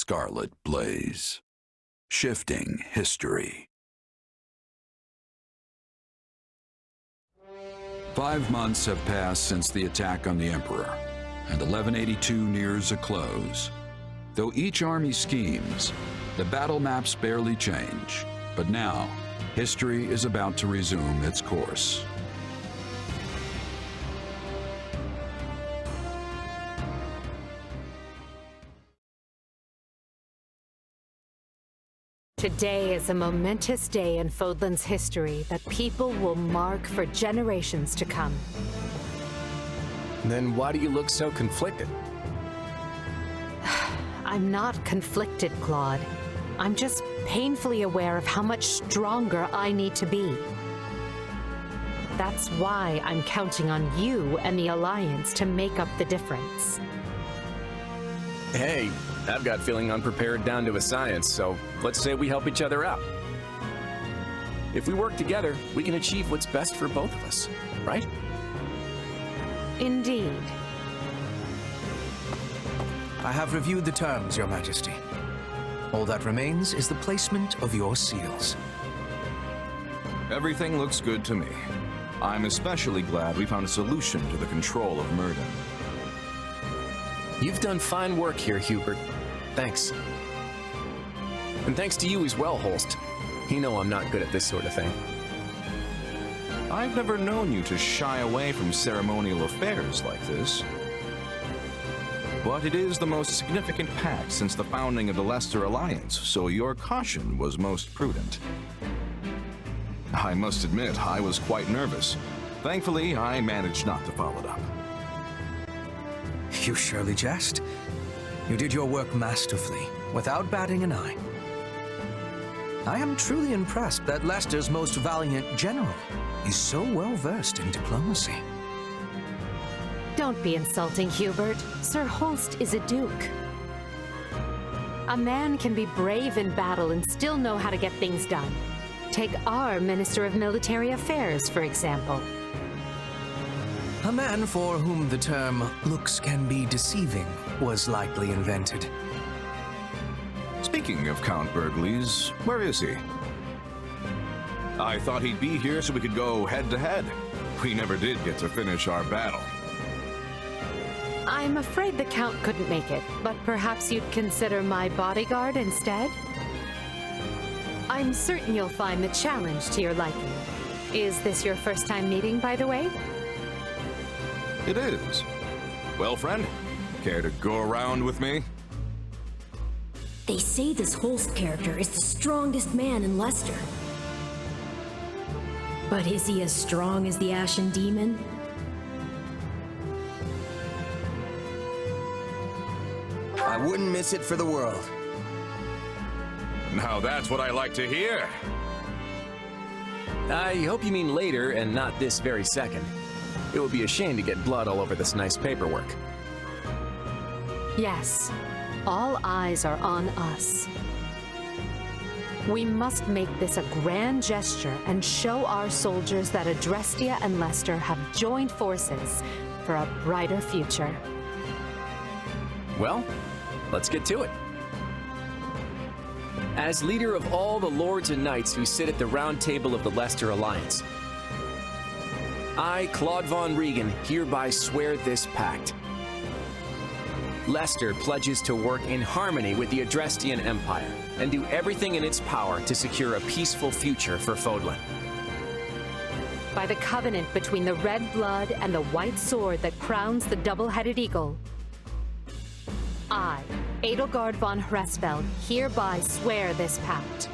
scarlet blaze, shifting history. 5 months have passed since the attack on the Emperor, and 1182 nears a close. Though each army schemes, the battle maps barely change. But now, history is about to resume its course. Today is a momentous day in Fodlan's history that people will mark for generations to come. Then why do you look so conflicted? I'm not conflicted, Claude. I'm just painfully aware of how much stronger I need to be. That's why I'm counting on you and the Alliance to make up the difference. Hey, I've got feeling unprepared down to a science, so let's say we help each other out. If we work together, we can achieve what's best for both of us, right? Indeed. I have reviewed the terms, Your Majesty. All that remains is the placement of your seals. Everything looks good to me. I'm especially glad we found a solution to the control of Murden. You've done fine work here, Hubert. Thanks. And thanks to you as well, Holst. You know I'm not good at this sort of thing. I've never known you to shy away from ceremonial affairs like this. But it is the most significant pact since the founding of the Leicester Alliance, so your caution was most prudent. I must admit, I was quite nervous. Thankfully, I managed not to follow it up. You surely jest. You did your work masterfully, without batting an eye. I am truly impressed that Leicester's most valiant general is so well versed in diplomacy. Don't be insulting, Hubert. Sir Holst is a duke. A man can be brave in battle and still know how to get things done. Take our Minister of Military Affairs, for example. A man for whom the term looks can be deceiving was likely invented. Speaking of Count Burgleys, where is he? I thought he'd be here so we could go head-to-head. We never did get to finish our battle. I'm afraid the Count couldn't make it, but perhaps you'd consider my bodyguard instead? I'm certain you'll find the challenge to your liking. Is this your first time meeting, by the way? It is. Well, friend, care to go around with me? They say this Holst character is the strongest man in Leicester. But is he as strong as the Ashen Demon? I wouldn't miss it for the world. Now that's what I like to hear. I hope you mean later and not this very second. It would be a shame to get blood all over this nice paperwork. Yes. All eyes are on us. We must make this a grand gesture and show our soldiers that Adrestia and Leicester have joined forces for a brighter future. Well, let's get to it. As leader of all the lords and knights who sit at the round table of the Leicester Alliance, I, Claude von Regan, hereby swear this pact. Leicester pledges to work in harmony with the Adrestian Empire and do everything in its power to secure a peaceful future for Fodlan. By the covenant between the red blood and the white sword that crowns the double-headed eagle, I, Edelgard von Hresfeld, hereby swear this pact.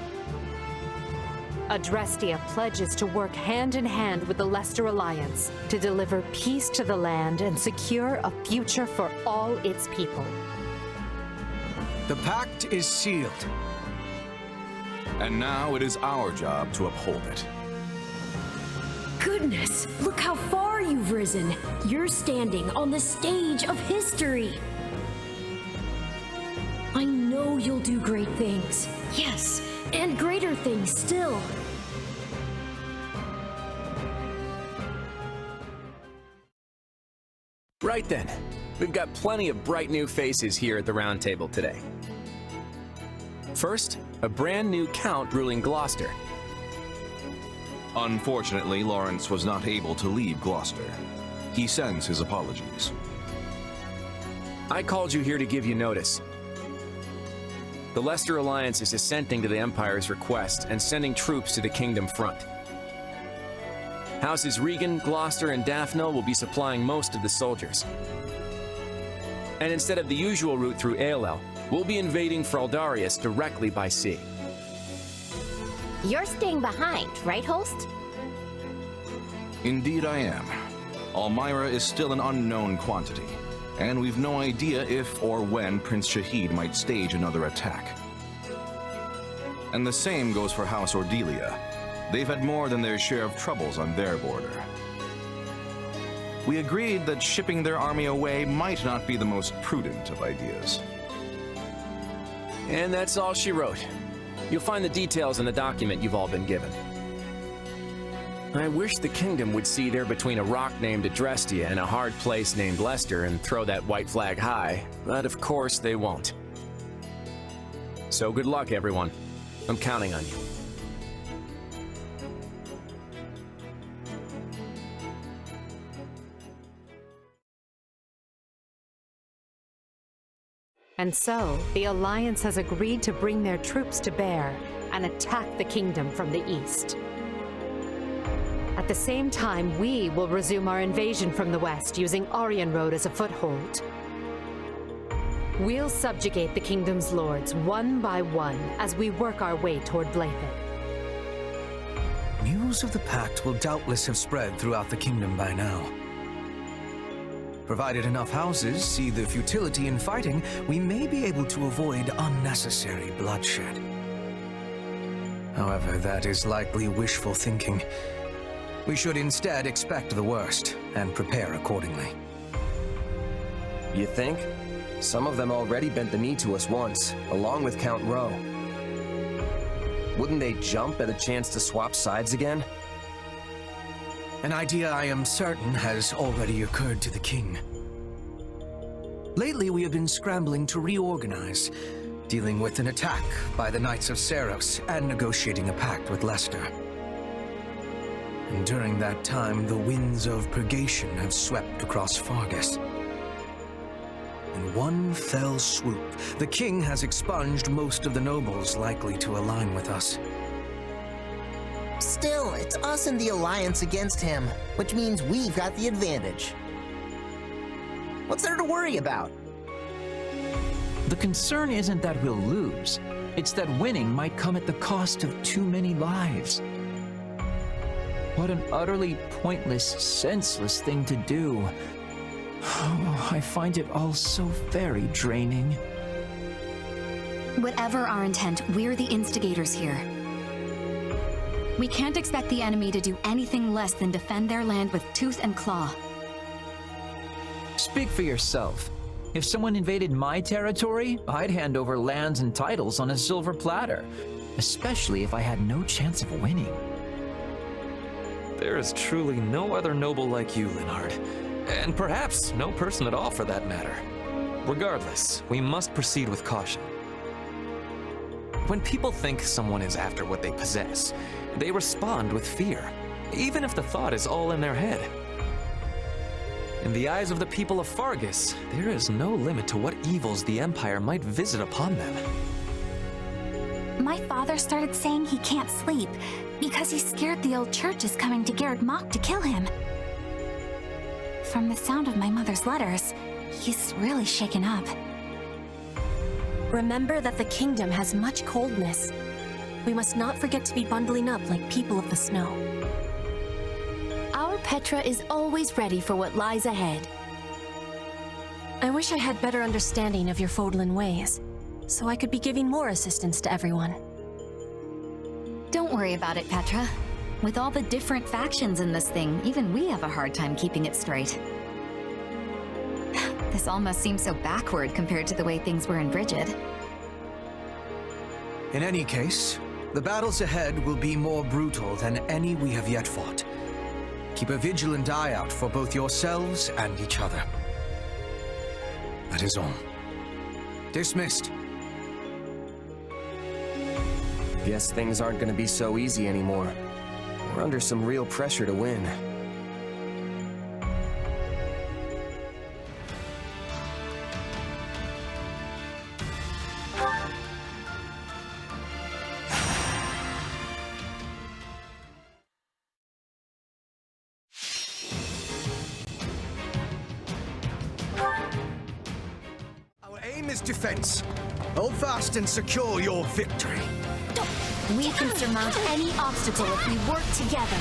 Adrestia pledges to work hand in hand with the Leicester Alliance to deliver peace to the land and secure a future for all its people. The pact is sealed. And now it is our job to uphold it. Goodness, look how far you've risen. You're standing on the stage of history. I know you'll do great things. Yes, and greater things still. Right then, we've got plenty of bright new faces here at the round table today. First, a brand new count ruling Gloucester. Unfortunately, Lawrence was not able to leave Gloucester. He sends his apologies. I called you here to give you notice. The Leicester Alliance is assenting to the Empire's request and sending troops to the Kingdom front. Houses Regan, Gloucester, and Daphne will be supplying most of the soldiers. And instead of the usual route through Aelel, we'll be invading Fraldarius directly by sea. You're staying behind, right, Holst? Indeed I am. Almyra is still an unknown quantity, and we've no idea if or when Prince Shahid might stage another attack. And the same goes for House Ordelia. They've had more than their share of troubles on their border. We agreed that shipping their army away might not be the most prudent of ideas. And that's all she wrote. You'll find the details in the document you've all been given. I wish the Kingdom would see they're between a rock named Adrestia and a hard place named Leicester and throw that white flag high, but of course they won't. So good luck, everyone. I'm counting on you. And so, the Alliance has agreed to bring their troops to bear and attack the Kingdom from the east. At the same time, we will resume our invasion from the west, using Aryan Road as a foothold. We'll subjugate the Kingdom's lords one by one as we work our way toward Blathed. News of the Pact will doubtless have spread throughout the Kingdom by now. Provided enough houses see the futility in fighting, we may be able to avoid unnecessary bloodshed. However, that is likely wishful thinking. We should instead expect the worst and prepare accordingly. You think? Some of them already bent the knee to us once, along with Count Rowe. Wouldn't they jump at a chance to swap sides again? An idea I am certain has already occurred to the king. Lately, we have been scrambling to reorganize, dealing with an attack by the Knights of Seros and negotiating a pact with Leicester. And during that time, the winds of purgation have swept across Fargus. In one fell swoop, the king has expunged most of the nobles likely to align with us. Still, it's us and the Alliance against him, which means we've got the advantage. What's there to worry about? The concern isn't that we'll lose. It's that winning might come at the cost of too many lives. What an utterly pointless, senseless thing to do. Oh, I find it all so very draining. Whatever our intent, we're the instigators here. We can't expect the enemy to do anything less than defend their land with tooth and claw. Speak for yourself. If someone invaded my territory, I'd hand over lands and titles on a silver platter, especially if I had no chance of winning. There is truly no other noble like you, Linhard, and perhaps no person at all for that matter. Regardless, we must proceed with caution. When people think someone is after what they possess, they respond with fear, even if the thought is all in their head. In the eyes of the people of Fargus, there is no limit to what evils the Empire might visit upon them. My father started saying he can't sleep because he's scared the old church is coming to Garreg Mach to kill him. From the sound of my mother's letters, he's really shaken up. Remember that the kingdom has much coldness. We must not forget to be bundling up like people of the snow. Our Petra is always ready for what lies ahead. I wish I had better understanding of your Fodlan ways, so I could be giving more assistance to everyone. Don't worry about it, Petra. With all the different factions in this thing, even we have a hard time keeping it straight. This almost seems so backward compared to the way things were in Brigid. In any case, the battles ahead will be more brutal than any we have yet fought. Keep a vigilant eye out for both yourselves and each other. That is all. Dismissed. Guess things aren't gonna be so easy anymore. We're under some real pressure to win. Our aim is defense. Hold fast and secure your victory. We can surmount any obstacle if we work together.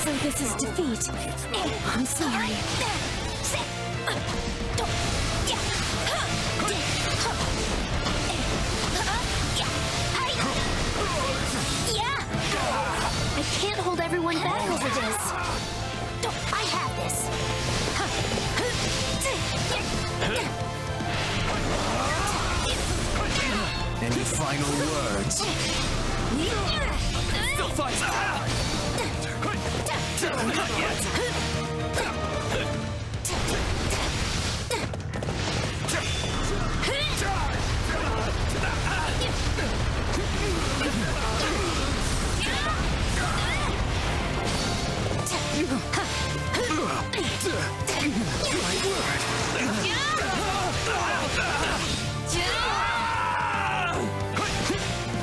So this is defeat. I'm sorry. I can't hold everyone back over this. I have this. Any final words? Still fight! Not yet!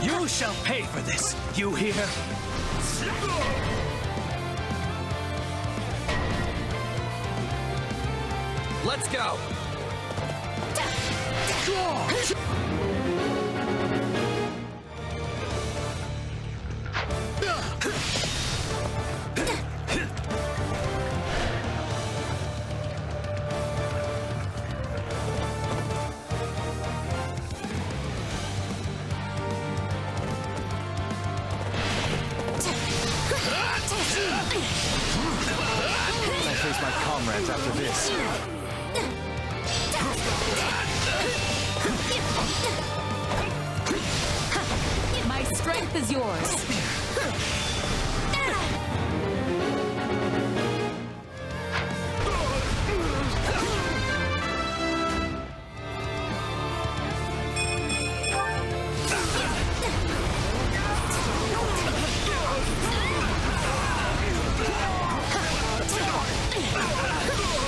You shall pay for this, you hear? Let's go! I face my comrades after this. My strength is yours.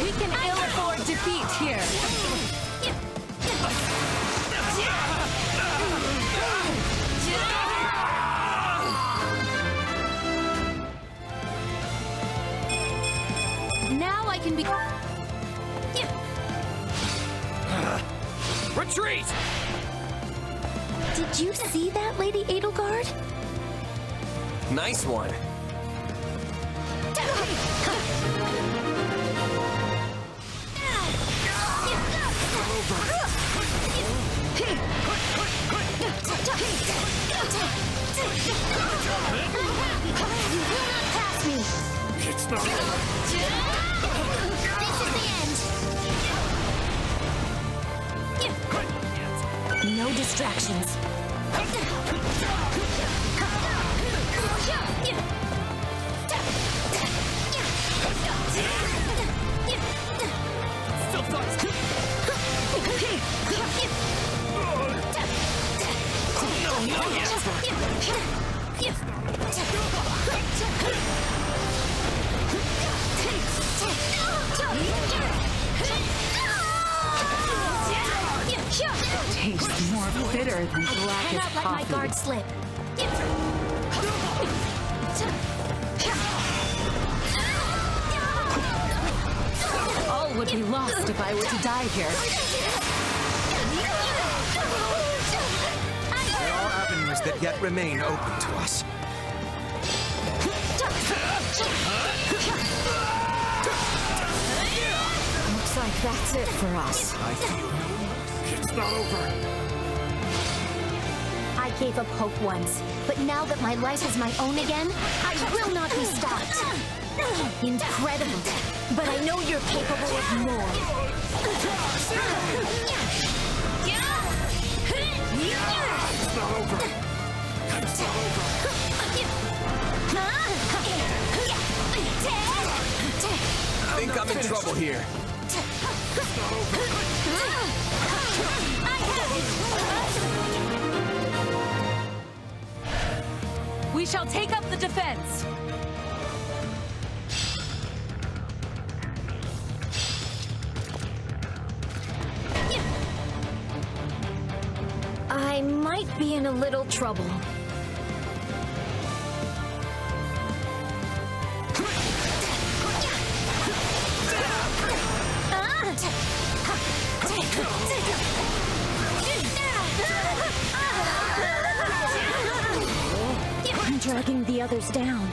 We can ill afford defeat here. Now I can be... Retreat! Did you see that, Lady Edelgard? Nice one. Pass me! It's not... This is the end! No distractions. bitter than I blackest cannot let my coffee. guard slip. All would be lost if I were to die here. There are avenues that yet remain open to us. Looks like that's it for us. I feel it's not over. I gave up hope once, but now that my life is my own again, I will not be stopped. Incredible, but I know you're capable of more. It's not over. It's not over. I think I'm in trouble here. We shall take up the defense. I might be in a little trouble. I'm dragging the others down.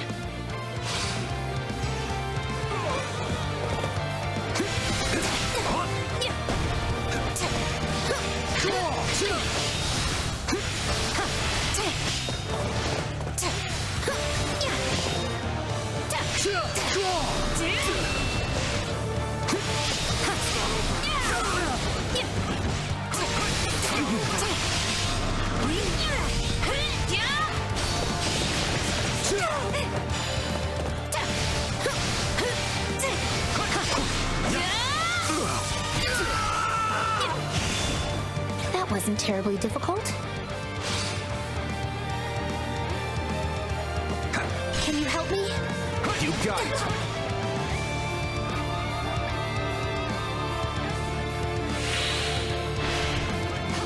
That wasn't terribly difficult. Can you help me? You got it.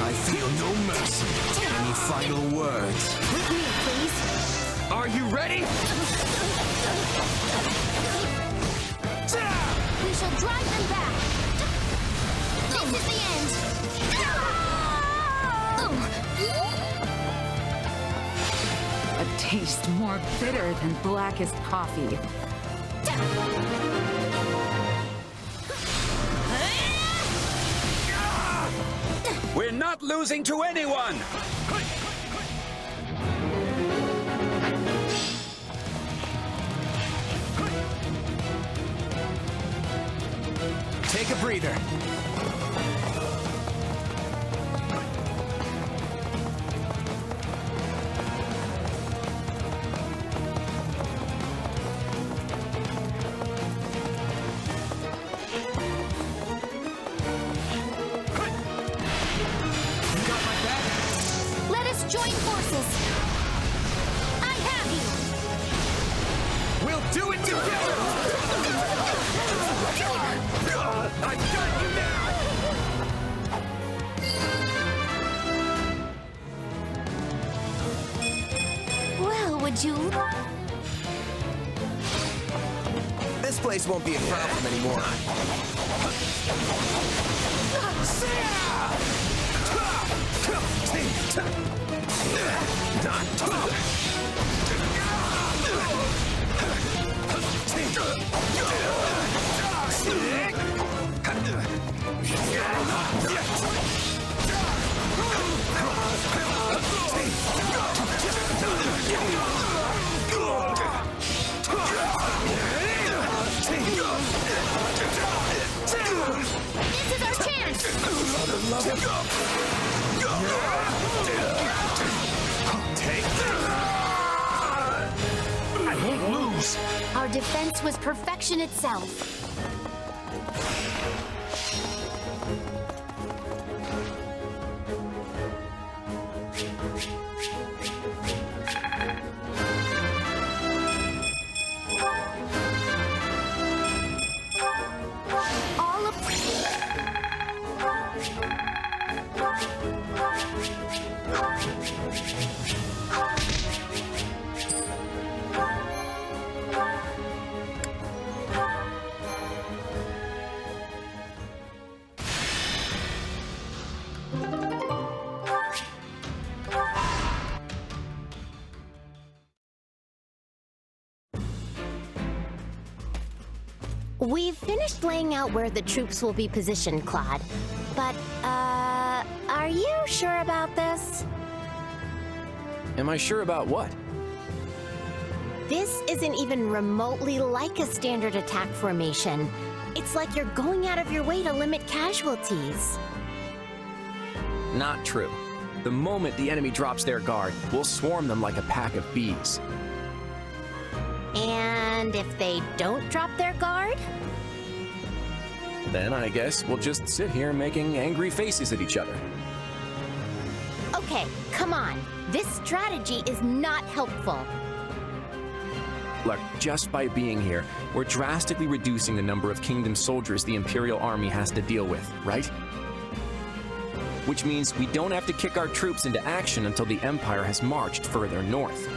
I feel no mercy. Any final words? With me, please. Are you ready? We shall drive them back. This is the end. A taste more bitter than blackest coffee. We're not losing to anyone! Take a breather. Let us join forces. I have you. We'll do it together! I've got you now! Well, would you... This place won't be a problem anymore. This is our chance! I won't lose! Our defense was perfection itself. All of... We've finished laying out where the troops will be positioned, Claude. But, are you sure about this? Am I sure about what? This isn't even remotely like a standard attack formation. It's like you're going out of your way to limit casualties. Not true. The moment the enemy drops their guard, we'll swarm them like a pack of bees. And if they don't drop their guard? Then I guess we'll just sit here making angry faces at each other. Okay, come on. This strategy is not helpful. Look, just by being here, we're drastically reducing the number of Kingdom soldiers the Imperial Army has to deal with, right? Which means we don't have to kick our troops into action until the Empire has marched further north.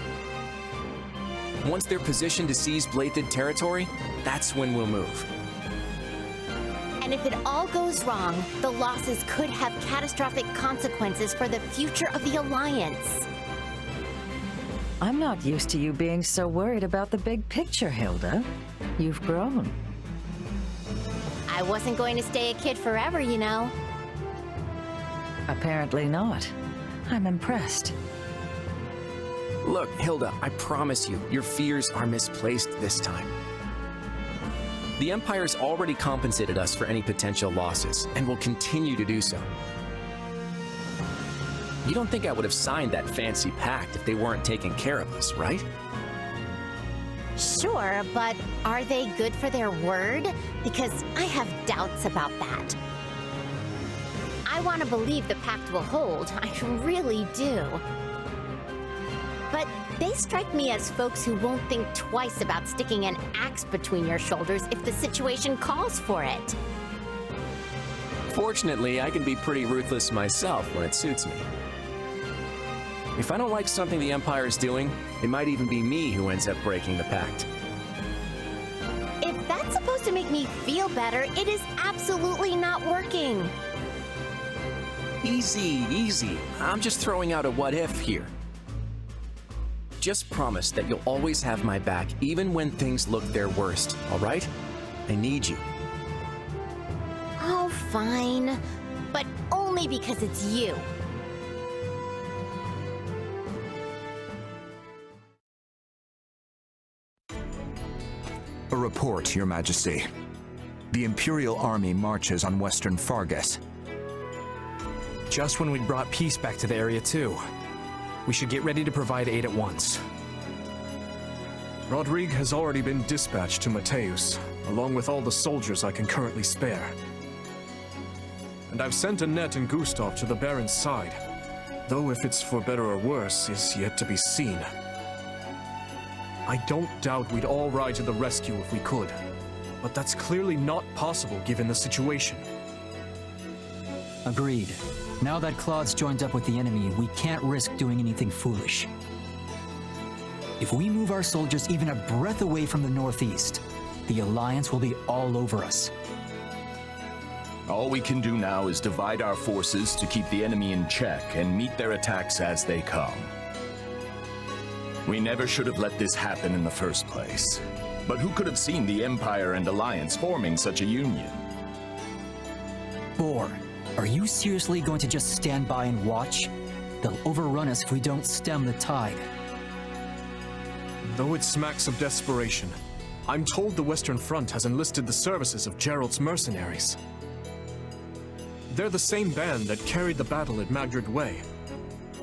Once they're positioned to seize Blathed territory, that's when we'll move. And if it all goes wrong, the losses could have catastrophic consequences for the future of the Alliance. I'm not used to you being so worried about the big picture, Hilda. You've grown. I wasn't going to stay a kid forever, you know. Apparently not. I'm impressed. Look, Hilda, I promise you, your fears are misplaced this time. The Empire's already compensated us for any potential losses, and will continue to do so. You don't think I would have signed that fancy pact if they weren't taking care of us, right? Sure, but are they good for their word? Because I have doubts about that. I want to believe the pact will hold, I really do. But they strike me as folks who won't think twice about sticking an axe between your shoulders if the situation calls for it. Fortunately, I can be pretty ruthless myself when it suits me. If I don't like something the Empire's doing, it might even be me who ends up breaking the pact. If that's supposed to make me feel better, it is absolutely not working. Easy, easy. I'm just throwing out a what if here. Just promise that you'll always have my back, even when things look their worst, all right? I need you. Oh, fine. But only because it's you. A report, Your Majesty. The Imperial Army marches on Western Fargus. Just when we'd brought peace back to the area, too. We should get ready to provide aid at once. Rodrigue has already been dispatched to Mateus, along with all the soldiers I can currently spare. And I've sent Annette and Gustav to the Baron's side, though if it's for better or worse is yet to be seen. I don't doubt we'd all ride to the rescue if we could, but that's clearly not possible given the situation. Agreed. Now that Claude's joined up with the enemy, we can't risk doing anything foolish. If we move our soldiers even a breath away from the northeast, the Alliance will be all over us. All we can do now is divide our forces to keep the enemy in check and meet their attacks as they come. We never should have let this happen in the first place. But who could have seen the Empire and Alliance forming such a union? Boar, are you seriously going to just stand by and watch? They'll overrun us if we don't stem the tide. Though it smacks of desperation, I'm told the Western Front has enlisted the services of Gerald's mercenaries. They're the same band that carried the battle at Magdred Way,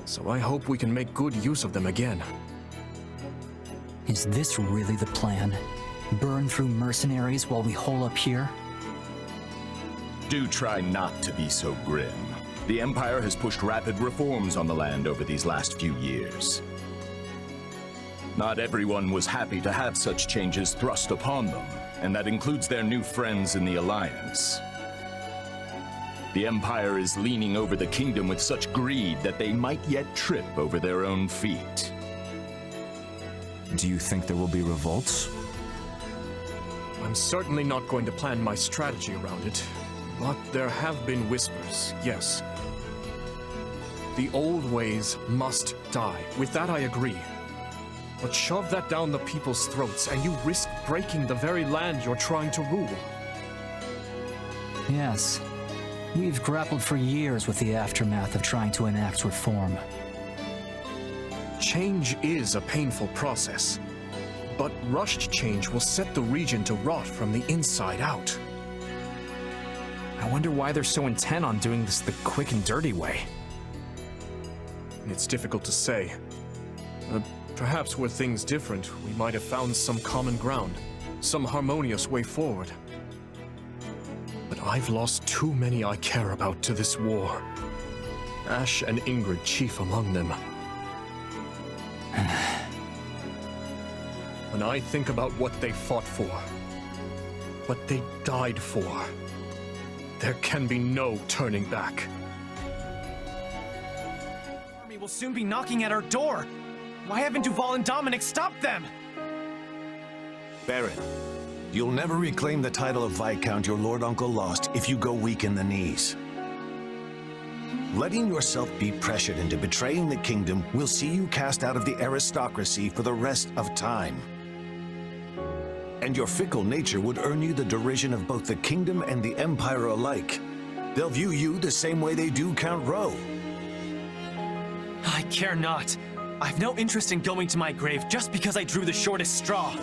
so I hope we can make good use of them again. Is this really the plan? Burn through mercenaries while we hole up here? Do try not to be so grim. The Empire has pushed rapid reforms on the land over these last few years. Not everyone was happy to have such changes thrust upon them, and that includes their new friends in the Alliance. The Empire is leaning over the kingdom with such greed that they might yet trip over their own feet. Do you think there will be revolts? I'm certainly not going to plan my strategy around it, but there have been whispers, yes. The old ways must die. With that, I agree. But shove that down the people's throats, and you risk breaking the very land you're trying to rule. Yes. We've grappled for years with the aftermath of trying to enact reform. Change is a painful process, but rushed change will set the region to rot from the inside out. I wonder why they're so intent on doing this the quick and dirty way. It's difficult to say. Perhaps were things different, we might have found some common ground, some harmonious way forward. But I've lost too many I care about to this war. Ash and Ingrid chief among them. When I think about what they fought for, what they died for, there can be no turning back. The army will soon be knocking at our door. Why haven't Duval and Dominic stopped them? Baron, you'll never reclaim the title of Viscount your Lord Uncle lost if you go weak in the knees. Letting yourself be pressured into betraying the kingdom will see you cast out of the aristocracy for the rest of time. And your fickle nature would earn you the derision of both the kingdom and the Empire alike. They'll view you the same way they do Count Rowe. I care not. I've no interest in going to my grave just because I drew the shortest straw.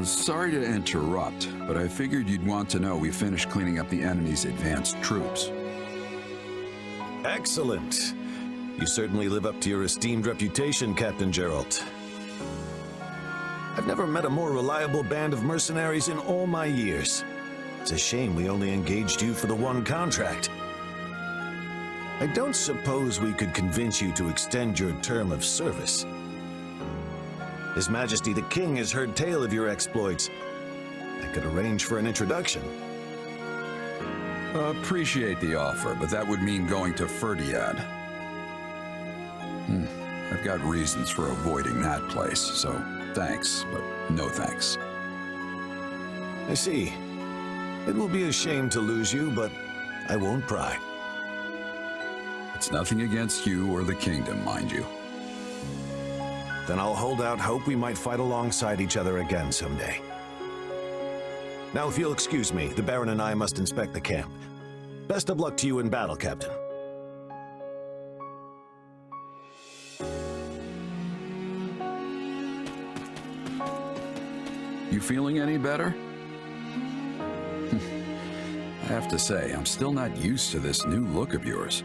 Sorry to interrupt, but I figured you'd want to know we finished cleaning up the enemy's advanced troops. Excellent. You certainly live up to your esteemed reputation, Captain Geralt. I've never met a more reliable band of mercenaries in all my years. It's a shame we only engaged you for the one contract. I don't suppose we could convince you to extend your term of service. His Majesty the King has heard tale of your exploits. I could arrange for an introduction. Appreciate the offer, but that would mean going to Ferdiad. I've got reasons for avoiding that place, so thanks, but no thanks. I see. It will be a shame to lose you, but I won't pry. It's nothing against you or the kingdom, mind you. Then I'll hold out hope we might fight alongside each other again someday. Now, if you'll excuse me, the Baron and I must inspect the camp. Best of luck to you in battle, Captain. You feeling any better? I have to say, I'm still not used to this new look of yours.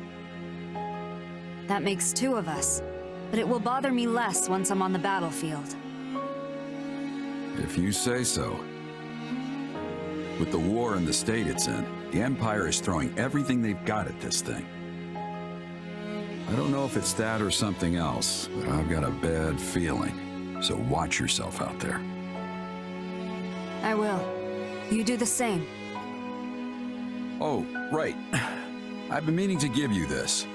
That makes two of us, but it will bother me less once I'm on the battlefield. If you say so. With the war and the state it's in, the Empire is throwing everything they've got at this thing. I don't know if it's that or something else, but I've got a bad feeling. So watch yourself out there. I will. You do the same. Oh, right. I've been meaning to give you this.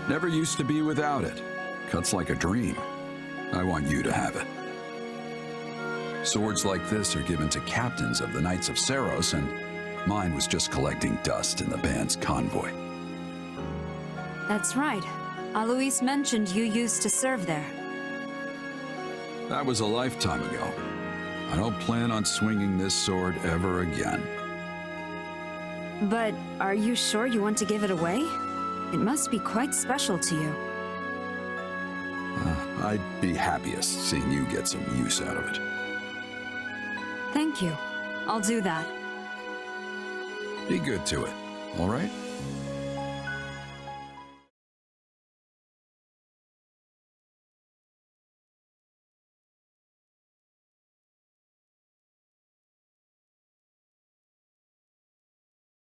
Never used to be without it. Cuts like a dream. I want you to have it. Swords like this are given to captains of the Knights of Seiros, and mine was just collecting dust in the band's convoy. That's right. Alois mentioned you used to serve there. That was a lifetime ago. I don't plan on swinging this sword ever again. But are you sure you want to give it away? It must be quite special to you. I'd be happiest seeing you get some use out of it. Thank you. I'll do that. Be good to it, all right?